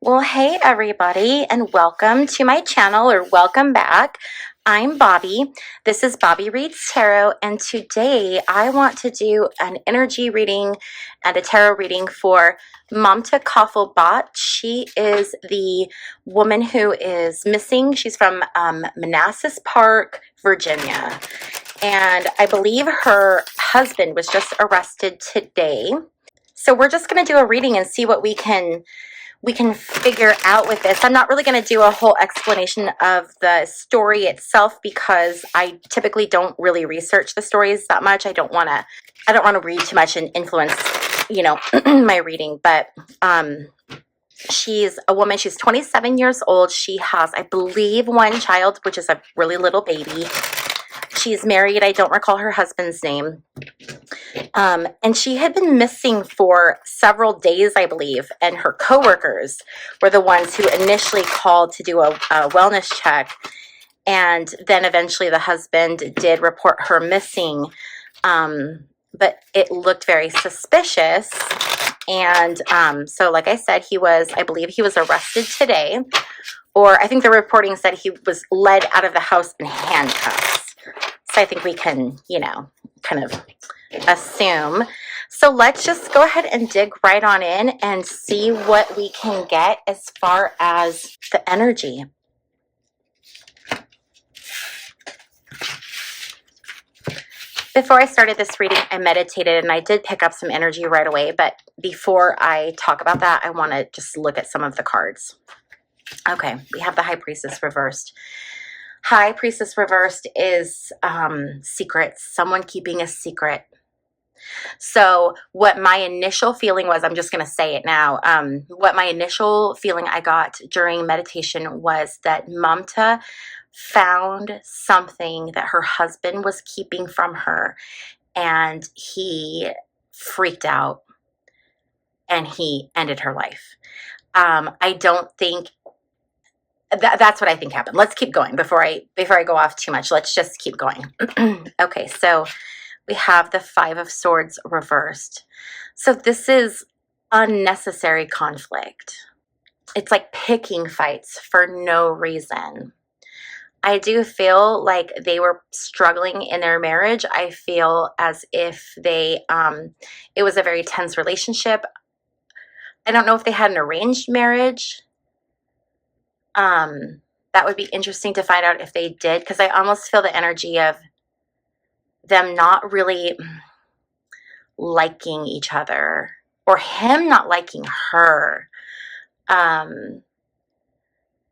Well, hey everybody, and welcome to my channel, or welcome back. I'm Bobbie. This is Bobbie Reads Tarot, and today I want to do an energy reading and a tarot reading for Mamta Kafle Bhatt. She is the woman who is missing. She's from Manassas Park, Virginia, and I believe her husband was just arrested today. So we're just going to do a reading and see what we can figure out with this. I'm not really going to do a whole explanation of the story itself because I typically don't really research the stories that much. I don't want to read too much and influence, my reading. But she's a woman. She's 27 years old. She has, I believe, one child, which is a really little baby. She's married. I don't recall her husband's name. And she had been missing for several days, I believe, and her coworkers were the ones who initially called to do a wellness check, and then eventually the husband did report her missing, but it looked very suspicious, and so like I said, I believe he was arrested today, or I think the reporting said he was led out of the house in handcuffs, so I think we can, kind of assume. So let's just go ahead and dig right on in and see what we can get as far as the energy. Before I started this reading, I meditated and I did pick up some energy right away, but before I talk about that, I want to just look at some of the cards. Okay, we have the High Priestess reversed. High Priestess reversed is secrets, someone keeping a secret. So what my initial feeling was, I'm just going to say it now, what my initial feeling I got during meditation was that Mamta found something that her husband was keeping from her, and he freaked out and he ended her life. I don't think that's what I think happened. Let's keep going before I go off too much. Let's just keep going. Okay, so we have the Five of Swords reversed. So this is unnecessary conflict. It's like picking fights for no reason. I do feel like they were struggling in their marriage. I feel as if it was a very tense relationship. I don't know if they had an arranged marriage. That would be interesting to find out if they did, because I almost feel the energy of them not really liking each other, or him not liking her,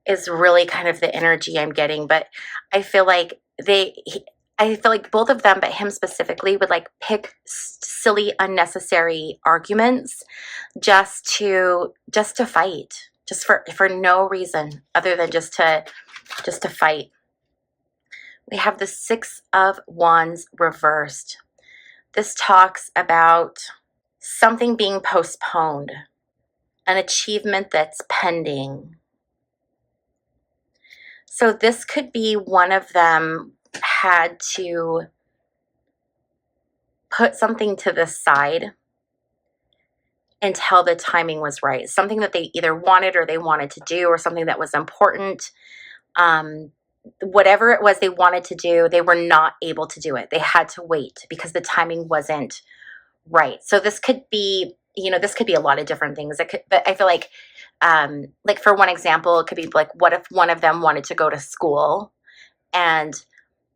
is really kind of the energy I'm getting. But I feel like both of them, but him specifically, would like pick silly, unnecessary arguments just to fight, just for no reason other than just to fight. We have the Six of Wands reversed. This talks about something being postponed, an achievement that's pending. So this could be one of them had to put something to the side until the timing was right. Something that they either wanted or they wanted to do, or something that was important. Whatever it was they wanted to do, they were not able to do it. They had to wait because the timing wasn't right. So this could be, this could be a lot of different things. But I feel like for one example, it could be like, what if one of them wanted to go to school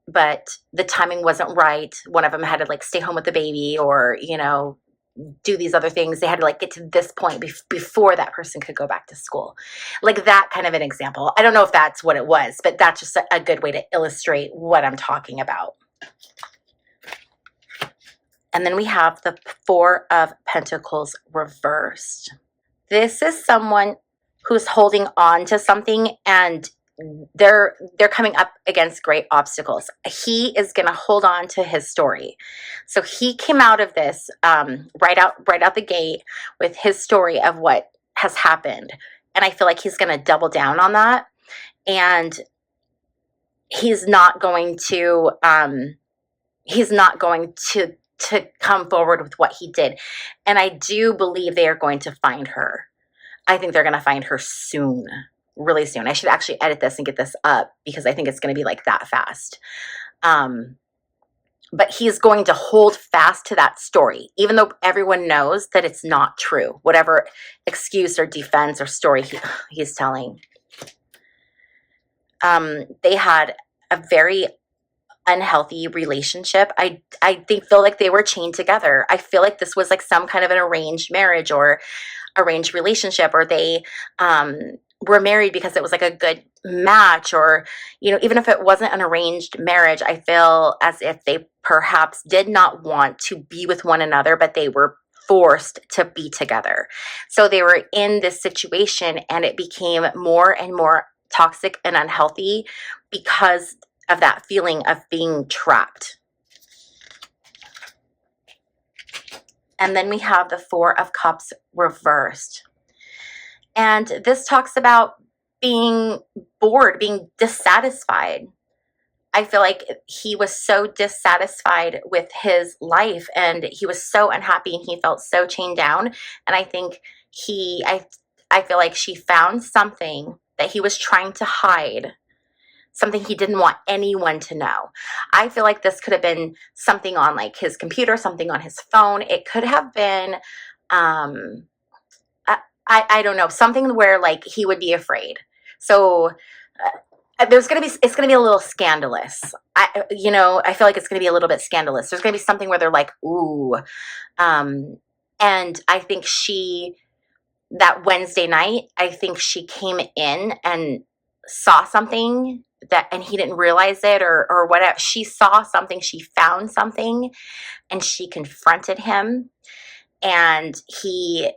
but the timing wasn't right. One of them had to like stay home with the baby, or, do these other things. They had to like get to this point before that person could go back to school. Like that kind of an example. I don't know if that's what it was, but that's just a good way to illustrate what I'm talking about. And then we have the Four of Pentacles reversed. This is someone who's holding on to something, and they're coming up against great obstacles. He is going to hold on to his story. So he came out of this right out the gate with his story of what has happened, and I feel like he's going to double down on that, and he's not going to come forward with what he did. And I do believe they are going to find her. I think they're going to find her soon, really soon. I should actually edit this and get this up because I think it's going to be like that fast. But he's going to hold fast to that story, even though everyone knows that it's not true, whatever excuse or defense or story he's telling. They had a very unhealthy relationship. I feel like they were chained together. I feel like this was like some kind of an arranged marriage or arranged relationship, or they were married because it was like a good match, or, you know, even if it wasn't an arranged marriage, I feel as if they perhaps did not want to be with one another, but they were forced to be together. So they were in this situation and it became more and more toxic and unhealthy because of that feeling of being trapped. And then we have the Four of Cups reversed. And this talks about being bored, being dissatisfied. I feel like he was so dissatisfied with his life and he was so unhappy and he felt so chained down. And I think I feel like she found something that he was trying to hide, something he didn't want anyone to know. I feel like this could have been something on like his computer, something on his phone. It could have been, I don't know, something where like he would be afraid. So it's going to be a little scandalous. I feel like it's going to be a little bit scandalous. There's going to be something where they're like, ooh. And I think that Wednesday night, I think she came in and saw something and he didn't realize it or whatever. She saw something, she found something, and she confronted him, and he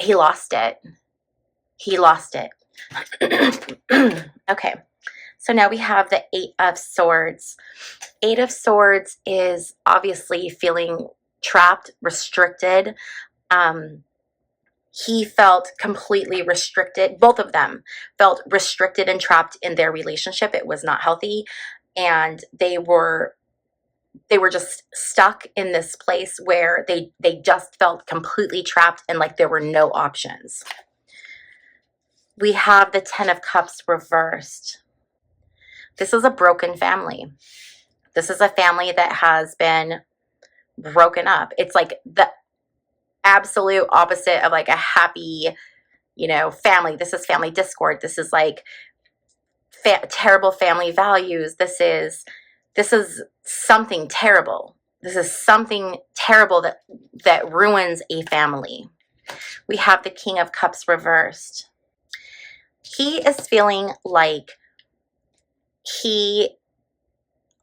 lost it. He lost it. Okay. So now we have the Eight of Swords. Eight of Swords is obviously feeling trapped, restricted. He felt completely restricted. Both of them felt restricted and trapped in their relationship. It was not healthy. And they were just stuck in this place where they just felt completely trapped and like there were no options. We have the Ten of Cups reversed. This is a broken family. This is a family that has been broken up. It's like the absolute opposite of like a happy, family. This is family discord. This is like terrible family values. This is something terrible. This is something terrible that ruins a family. We have the King of Cups reversed. He is feeling like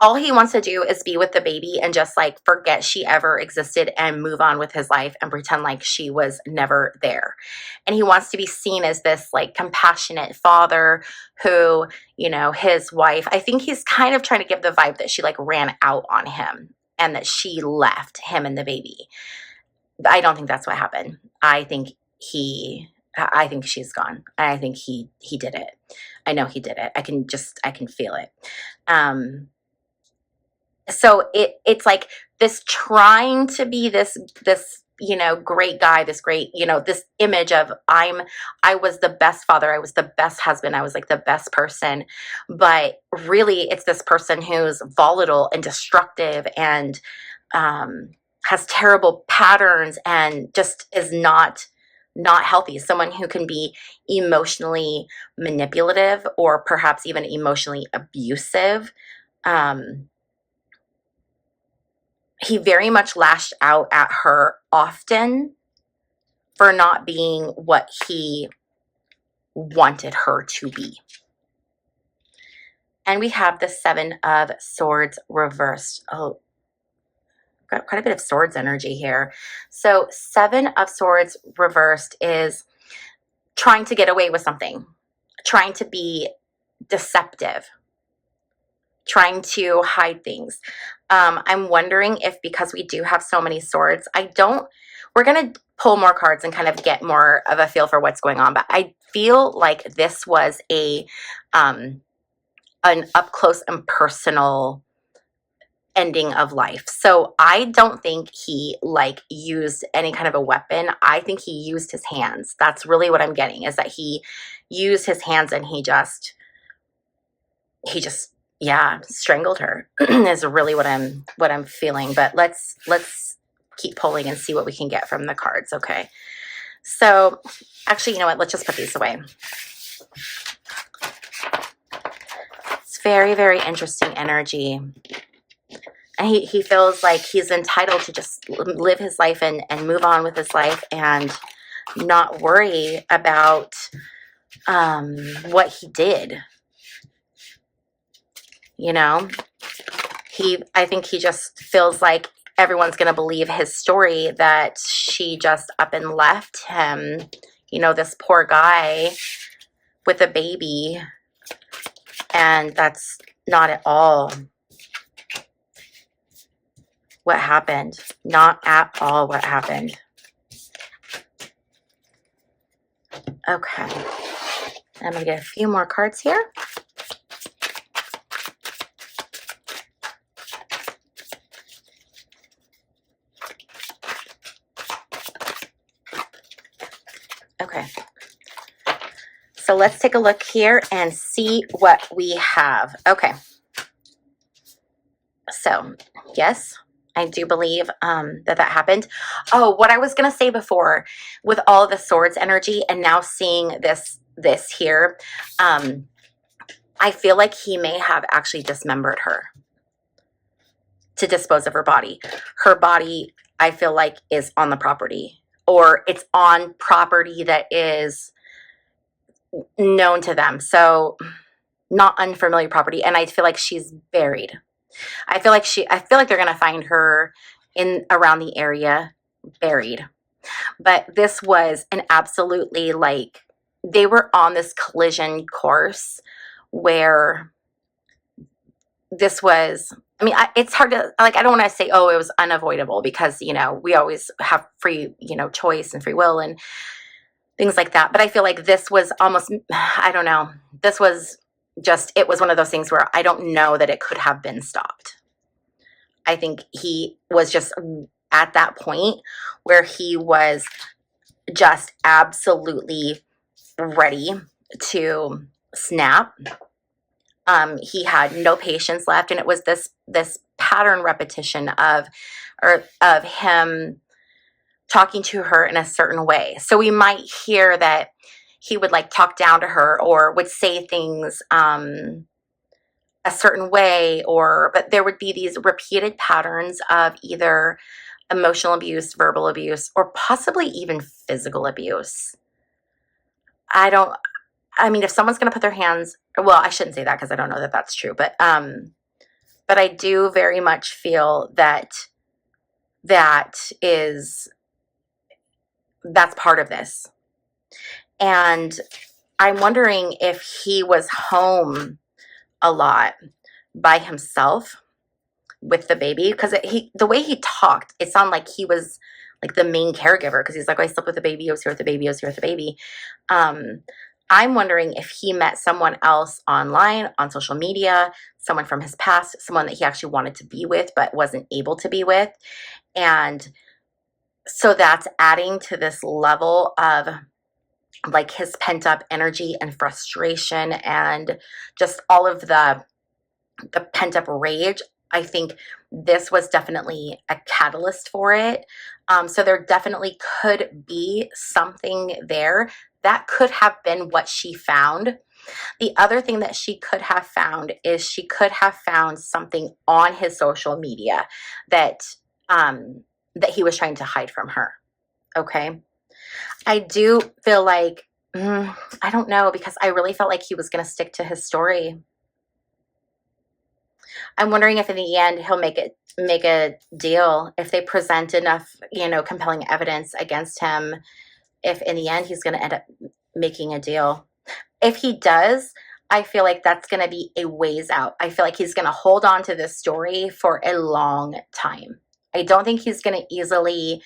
all he wants to do is be with the baby and just like forget she ever existed and move on with his life and pretend like she was never there. And he wants to be seen as this like compassionate father who, his wife, I think he's kind of trying to give the vibe that she like ran out on him and that she left him and the baby. I don't think that's what happened. I think she's gone. I think he did it. I know he did it. I can feel it. So it's like this trying to be this great guy, this great, this image of I was the best father, I was the best husband, I was like the best person. But really it's this person who's volatile and destructive and has terrible patterns and just is not healthy. Someone who can be emotionally manipulative or perhaps even emotionally abusive. He very much lashed out at her often for not being what he wanted her to be. And we have the Seven of Swords reversed. Oh, got quite a bit of swords energy here. So Seven of Swords reversed is trying to get away with something, trying to be deceptive, trying to hide things. I'm wondering if because we do have so many swords, we're going to pull more cards and kind of get more of a feel for what's going on. But I feel like this was an up close and personal ending of life. So I don't think he like used any kind of a weapon. I think he used his hands. That's really what I'm getting, is that he used his hands and he just yeah, strangled her is really what I'm feeling. But let's keep pulling and see what we can get from the cards. Okay. So actually, you know what? Let's just put these away. It's very, very interesting energy. And he feels like he's entitled to just live his life and move on with his life and not worry about what he did. You know, I think he just feels like everyone's going to believe his story, that she just up and left him, you know, this poor guy with a baby. And that's not at all what happened. Not at all what happened. Okay. I'm going to get a few more cards here. Okay. So let's take a look here and see what we have. Okay. So, yes, I do believe that happened. Oh, what I was going to say before, with all the swords energy and now seeing this here, I feel like he may have actually dismembered her to dispose of her body. Her body, I feel like, is on the property, or it's on property that is known to them. So not unfamiliar property. And I feel like she's buried. I feel like they're going to find her in around the area buried. But this was an absolutely, like, they were on this collision course where this was, I mean, it's hard to, like, I don't want to say, oh, it was unavoidable, because, you know, we always have free, you know, choice and free will and things like that. But I feel like this was almost, I don't know, this was just, it was one of those things where I don't know that it could have been stopped. I think he was just at that point where he was just absolutely ready to snap. He had no patience left, and it was this pattern repetition of him talking to her in a certain way. So we might hear that he would like talk down to her, or would say things a certain way, but there would be these repeated patterns of either emotional abuse, verbal abuse, or possibly even physical abuse. I mean, if someone's going to put their hands, well, I shouldn't say that because I don't know that that's true, but I do very much feel that that's part of this. And I'm wondering if he was home a lot by himself with the baby, because the way he talked, it sounded like he was like the main caregiver, because he's like, oh, I slept with the baby, I was here with the baby, I was here with the baby. I'm wondering if he met someone else online, on social media, someone from his past, someone that he actually wanted to be with but wasn't able to be with. And so that's adding to this level of like his pent up energy and frustration and just all of the pent up rage. I think this was definitely a catalyst for it. So there definitely could be something there. That could have been what she found. The other thing that she could have found is she could have found something on his social media that he was trying to hide from her. Okay. I do feel like, I don't know, because I really felt like he was going to stick to his story. I'm wondering if in the end he'll make a deal, if they present enough, you know, compelling evidence against him, if in the end he's going to end up making a deal. If he does, I feel like that's going to be a ways out. I feel like he's going to hold on to this story for a long time. I don't think he's going to easily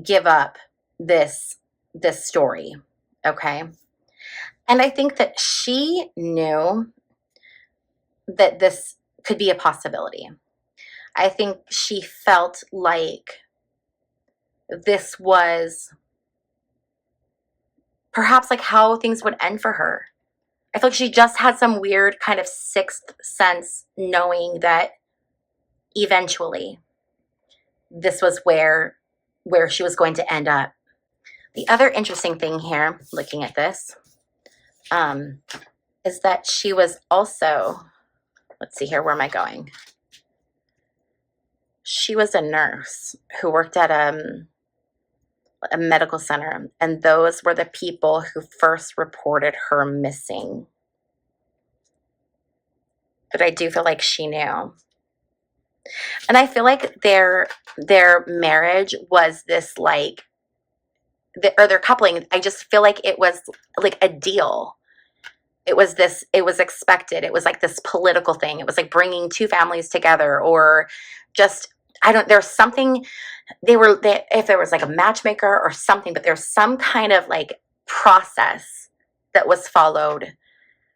give up this story. Okay. And I think that she knew that this could be a possibility. I think she felt like this was perhaps like how things would end for her. I feel like she just had some weird kind of sixth sense knowing that eventually this was where she was going to end up. The other interesting thing here, looking at this, is that she was also, let's see here, where am I going? She was a nurse who worked at a medical center, and those were the people who first reported her missing. But I do feel like she knew. And I feel like their marriage was this like, or their coupling, I just feel like it was like a deal. It was expected. It was like this political thing. It was like bringing two families together, or just, there's something, if there was like a matchmaker or something, but there's some kind of like process that was followed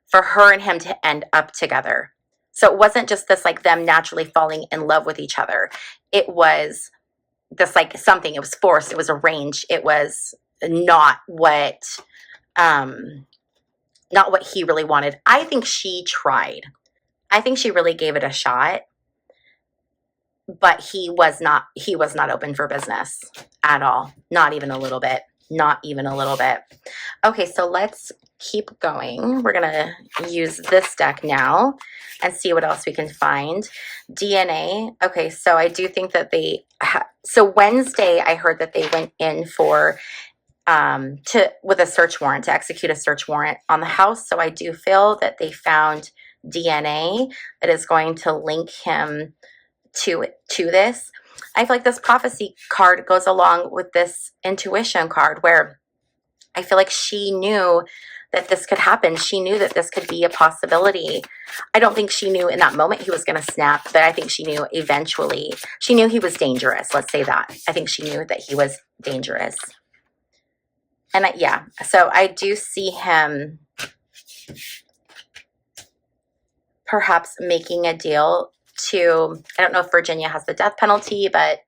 for her and him to end up together. So it wasn't just this like them naturally falling in love with each other. It was this like something, it was forced, it was arranged, it was not what he really wanted. I think she tried. I think she really gave it a shot, but he was not open for business at all. Not even a little bit. Not even a little bit. Okay, so let's keep going. We're gonna use this deck now and see what else we can find. DNA. Okay, so I do think that so Wednesday I heard that they went in for with a search warrant, to execute a search warrant on the house. So I do feel that they found DNA that is going to link him to this. I feel like this prophecy card goes along with this intuition card, where I feel like she knew that this could happen. She knew that this could be a possibility. I don't think she knew in that moment he was going to snap, but I think she knew eventually. She knew he was dangerous. Let's say that. I think she knew that he was dangerous. And yeah, so I do see him perhaps making a deal to, I don't know if Virginia has the death penalty, but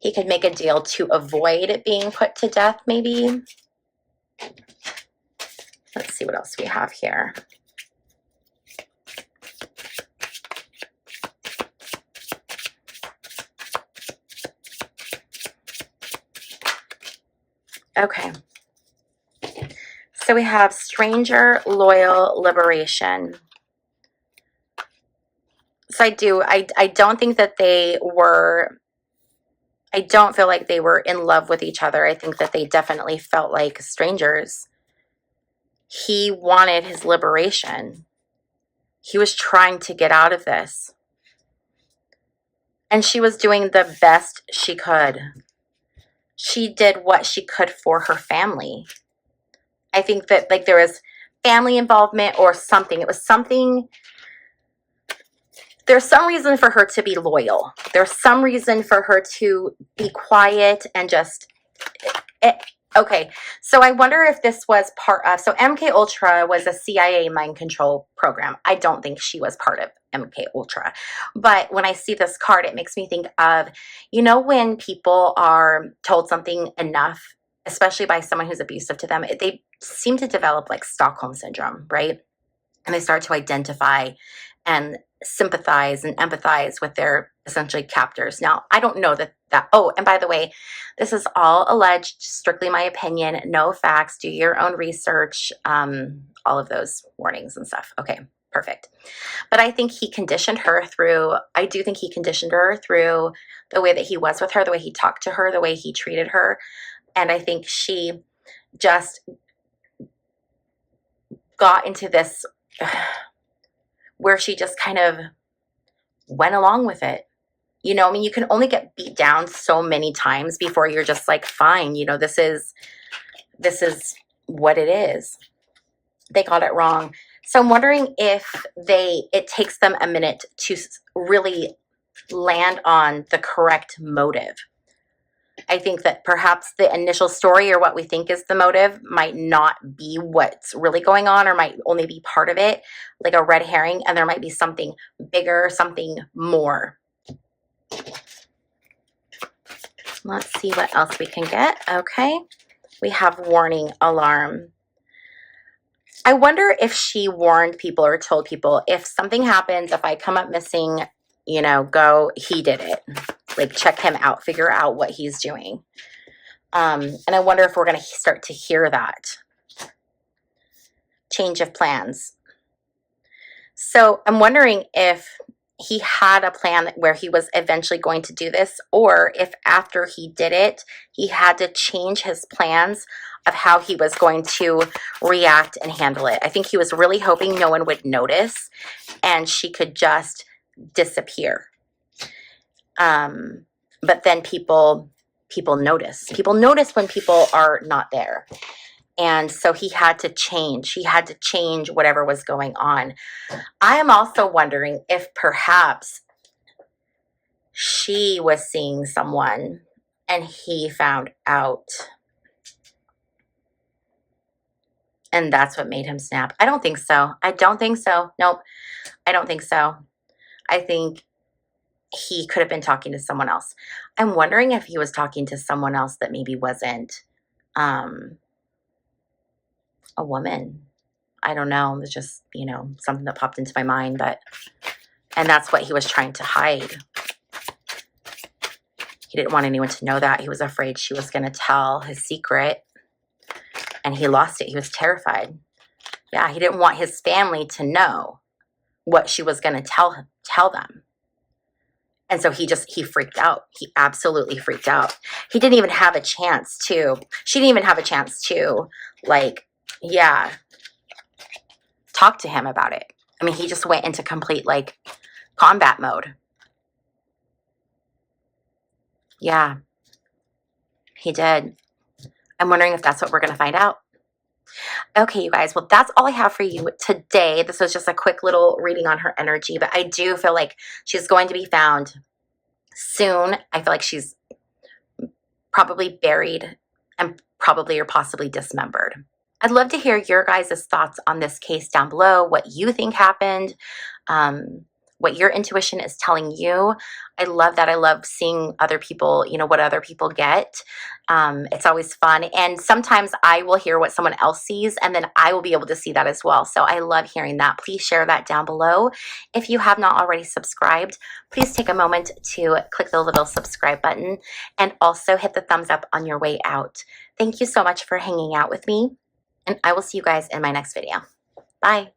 he could make a deal to avoid it being put to death, maybe. Let's see what else we have here. Okay. So we have stranger, loyal, liberation. So I don't think that I don't feel like they were in love with each other. I think that they definitely felt like strangers. He wanted his liberation. He was trying to get out of this. And she was doing the best she could. She did what she could for her family. I think that like there was family involvement or something. It was something. There's some reason for her to be loyal. There's some reason for her to be quiet and just, okay. So I wonder if this was part of, so MK Ultra was a CIA mind control program. I don't think she was part of MK Ultra. But when I see this card, it makes me think of, when people are told something enough, especially by someone who's abusive to them, they seem to develop like Stockholm syndrome, right? And they start to identify and sympathize and empathize with their essentially captors. Now, I don't know that, oh, and by the way, this is all alleged, strictly my opinion, no facts, do your own research, all of those warnings and stuff. Okay, perfect. But I think he conditioned her through, the way that he was with her, the way he talked to her, the way he treated her. And I think she just got into this where she just kind of went along with it. You can only get beat down so many times before you're just like, fine, this is what it is. They got it wrong. So I'm wondering if it takes them a minute to really land on the correct motive. I think that perhaps the initial story or what we think is the motive might not be what's really going on, or might only be part of it, like a red herring, and there might be something bigger, something more. Let's see what else we can get. Okay, we have warning, alarm. I wonder if she warned people or told people, if something happens, if I come up missing, you know, go, he did it. Like, check him out, figure out what he's doing. And I wonder if we're going to start to hear that. Change of plans. So I'm wondering if he had a plan where he was eventually going to do this, or if after he did it, he had to change his plans of how he was going to react and handle it. I think he was really hoping no one would notice and she could just disappear. But then people notice. People notice when people are not there. And so he had to change. He had to change whatever was going on. I am also wondering if perhaps she was seeing someone and he found out. And that's what made him snap. I don't think so. I don't think so. Nope. I don't think so. I think he could have been talking to someone else. I'm wondering if he was talking to someone else that maybe wasn't a woman. I don't know. It's just, you know, something that popped into my mind. And that's what he was trying to hide. He didn't want anyone to know that. He was afraid she was going to tell his secret. And he lost it. He was terrified. Yeah, he didn't want his family to know what she was going to tell them. And so he freaked out. He absolutely freaked out. He didn't even have a chance to, she didn't even have a chance to, like, yeah, talk to him about it. I mean, he just went into complete, like, combat mode. Yeah, he did. I'm wondering if that's what we're going to find out. Okay, you guys, well, that's all I have for you today. This was just a quick little reading on her energy, but I do feel like she's going to be found soon. I feel like she's probably buried and probably or possibly dismembered. I'd love to hear your guys' thoughts on this case down below, what you think happened, what your intuition is telling you. I love that. I love seeing other people, you know, what other people get. It's always fun. And sometimes I will hear what someone else sees, and then I will be able to see that as well. So I love hearing that. Please share that down below. If you have not already subscribed, please take a moment to click the little subscribe button and also hit the thumbs up on your way out. Thank you so much for hanging out with me, and I will see you guys in my next video. Bye.